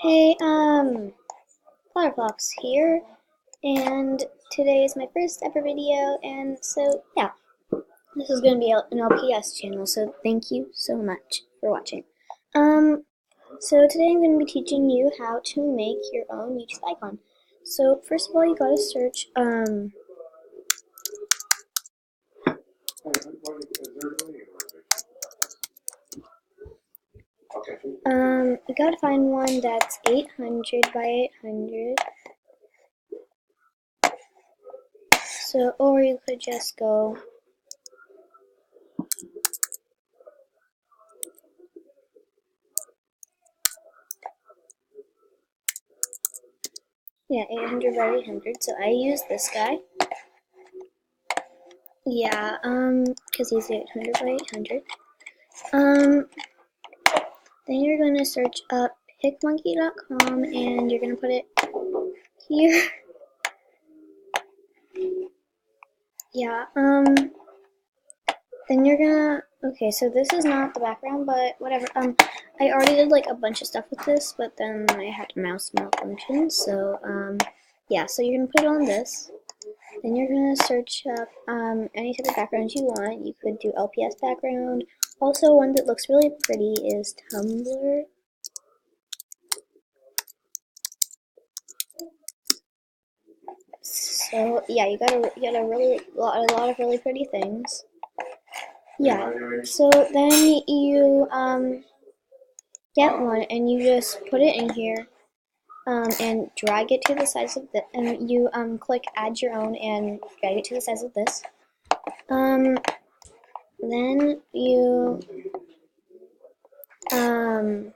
Hey, Flutterfox here, and today is my first ever video, and so, yeah, this is going to be an LPS channel, so thank you so much for watching. Um, so today I'm going to be teaching you how to make your own YouTube icon. So, first of all, you gotta search, you gotta find one that's 800 by 800. So, or you could just go yeah, 800 by 800. So I use this guy. Yeah, because he's 800 by 800. Then you're gonna search up picmonkey.com and you're gonna put it here. Yeah, then you're gonna, okay, so this is not the background, but whatever. I already did like a bunch of stuff with this, but then I had a mouse malfunction, so, yeah, so you're gonna put it on this. Then you're gonna search up, any type of background you want. You could do LPS background. Also, one that looks really pretty is Tumblr. So yeah, you got a lot of really pretty things. Yeah. So then you get one and you just put it in here and drag it to the size of the and you click add your own and drag it to the size of this. Then you um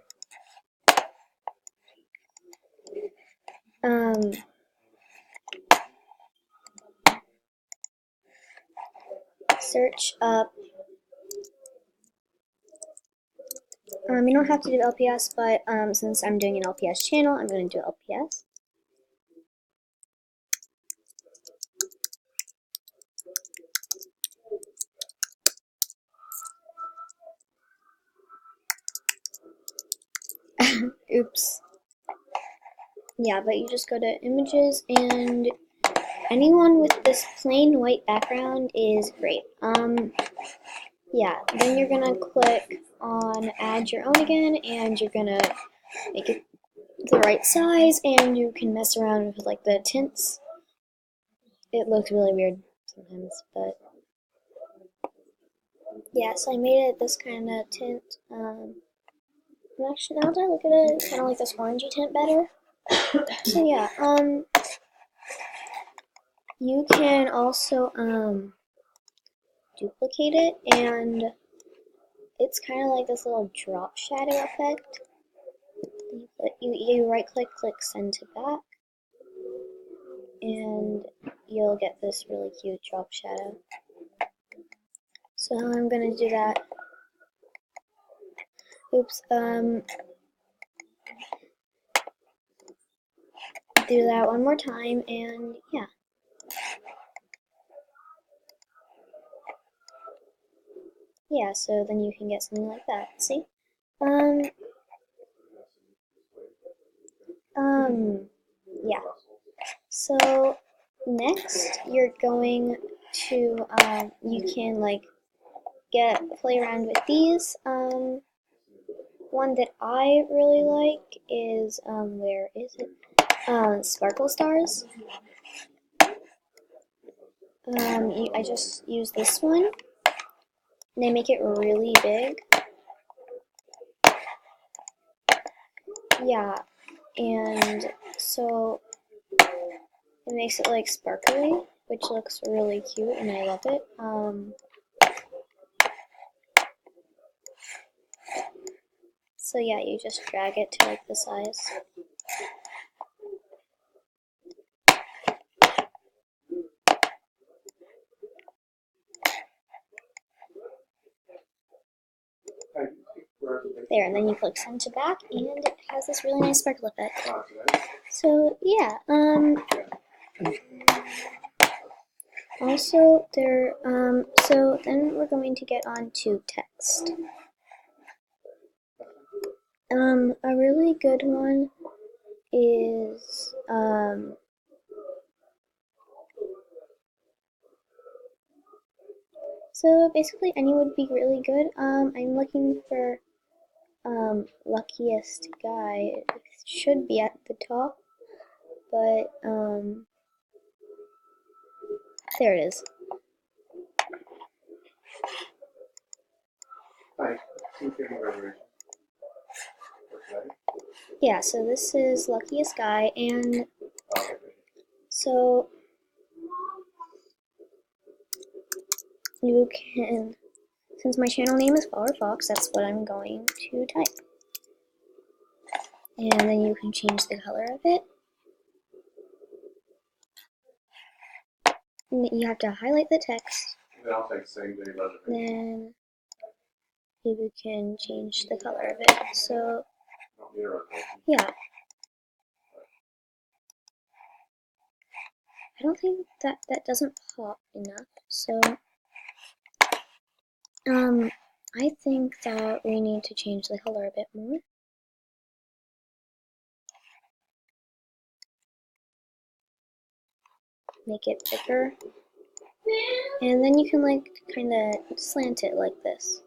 um search up. You don't have to do LPS, but since I'm doing an LPS channel, I'm going to do LPS. Oops. Yeah, but you just go to images, and anyone with this plain white background is great. Yeah, then you're gonna click on add your own again, and you're gonna make it the right size, and you can mess around with like the tints. It looks really weird sometimes, but yeah, so I made it this kind of tint. Actually, now that I look at it, it's kind of like this orangey tint better. So yeah, you can also duplicate it, and it's kind of like this little drop shadow effect. You right click, click send to back, and you'll get this really cute drop shadow. So I'm gonna do that. Oops. Do that one more time, and yeah. Yeah, so then you can get something like that. See? Um, yeah. So next, you're going to, you can like play around with these. One that I really like is, where is it? Sparkle Stars. I just use this one. They make it really big. Yeah, and so it makes it like sparkly, which looks really cute, and I love it. So yeah, you just drag it to like the size. There, and then you click send to back, and it has this really nice sparkle effect. So yeah, also there, so then we're going to get on to text. A really good one is so basically any would be really good. I'm looking for luckiest guy. It should be at the top, but there it is. Hi, congratulations. Yeah, so this is luckiest guy, and so you can, since my channel name is Flower Fox, that's what I'm going to type. And then you can change the color of it. And you have to highlight the text. Then I'll take same day reservation. Then you can change the color of it. So, yeah. I don't think that doesn't pop enough. So, I think that we need to change the color a bit more. Make it bigger. And then you can like kind of slant it like this.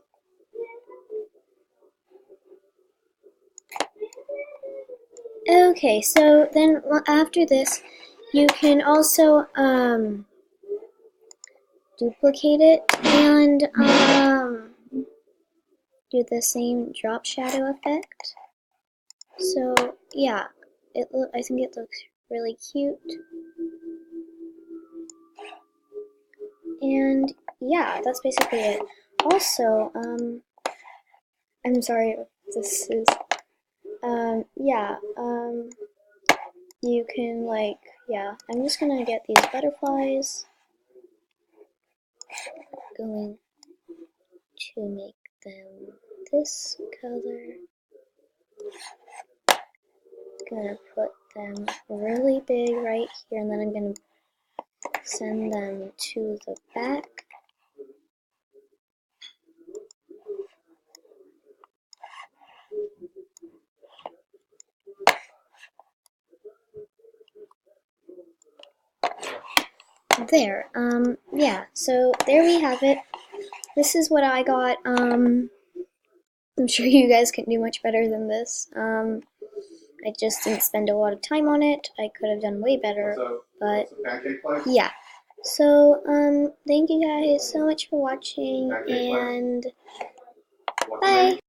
Okay, so then after this, you can also duplicate it and do the same drop shadow effect. So yeah, I think it looks really cute. And yeah, that's basically it. Also, I'm sorry if this is, you can like, yeah, I'm just gonna get these butterflies, going to make them this color, gonna put them really big right here, and then I'm gonna send them to the back. There, yeah, so there we have it. This is what I got. I'm sure you guys can do much better than this. I just didn't spend a lot of time on it. I could have done way better, but yeah. So, thank you guys so much for watching, and bye!